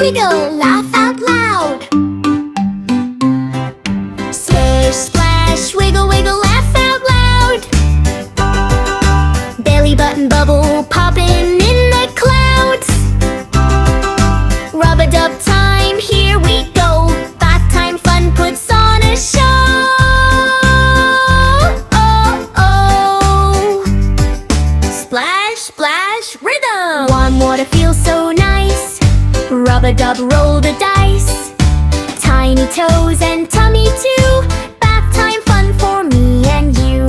wiggle, laugh out loud. Splish, splash, wiggle, wiggle, laugh out loud. Belly button bubble popping in the clouds. Rub-a-dub time, here we go. Bath time fun puts on a show. Oh, oh. Splash, splash, rhythm. Warm water feels so nice. Rub-a-dub, roll the dice. Tiny toes and tummy too. Bath time fun for me and you.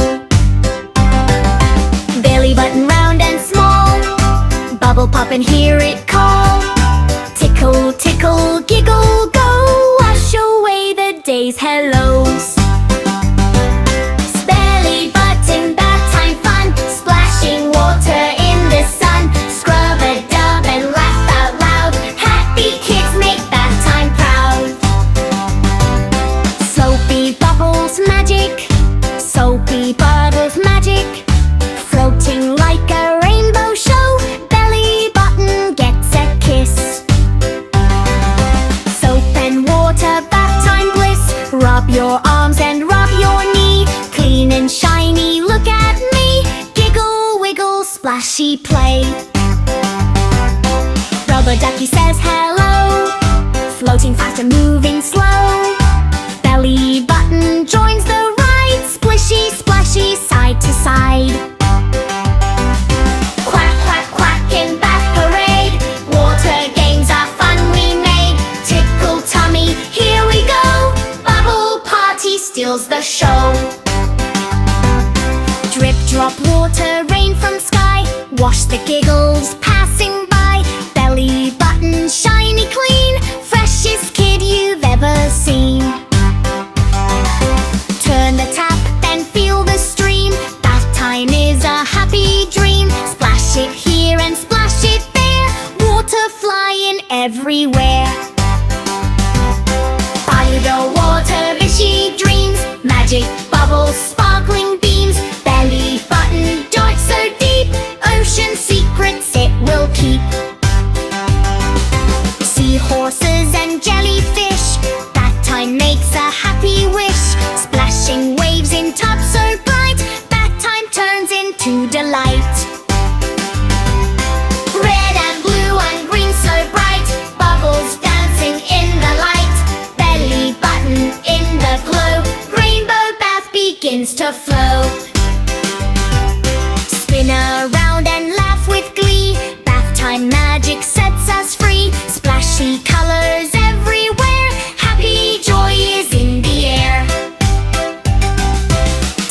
Belly button round and small. Bubble pop and hear it call. Tickle, tickle, giggle, go. Wash away the day's hellos. Belly button, bath time fun. Splashing water in the sun. Scrub-a-dub and laugh out loud. Happy kids make bath time proud. Soapy bubbles magic. Soapy bubbles magic. Floating like a rainbow show. Belly button gets a kiss. Soap and water, bath time bliss. Rub your arms and rub your knee. Clean and shiny, look at me. Giggle, wiggle, splashy play. Rubber ducky says hello. Floating fast and moving slow. Belly button joins the ride. Splishy, splashy, side to side. Quack, quack, quack in bath parade. Water games are fun we made. Tickle tummy, here we go. Bubble party steals the show. Drip drop water, rain from sky. Wash the giggles passing by. Belly button shiny clean. Freshest kid you've ever seen. Turn the tap, then feel the stream. Bath time is a happy dream. Splash it here and splash it there. Water flying everywhere. By the water, fishy dreams. Magic bubbles, sparkling beams. Belly button darts so deep. Ocean secrets it will keep. Seahorses and jellyfish. Bath time makes a happy wish. Splashing waves in tubs so bright. Bath time turns into delight. Red and blue and green so bright. Bubbles dancing in the light. Belly button in the glow. Rainbow bath begins to flow. Spin around and laugh with glee. Bath time magic sets us free. Splashy colors everywhere. Happy joy is in the air.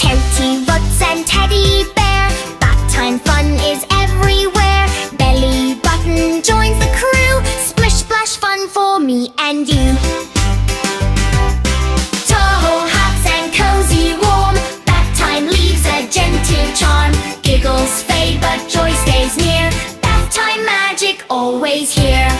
Toty Roots and teddy bear. Bath time fun is everywhere. Belly button joins the crew. Splish splash fun for me and you. Towel hats and cozy warm. Bath time leaves a gentle charm. Giggles fade but joy stays near. Bath time magic always here.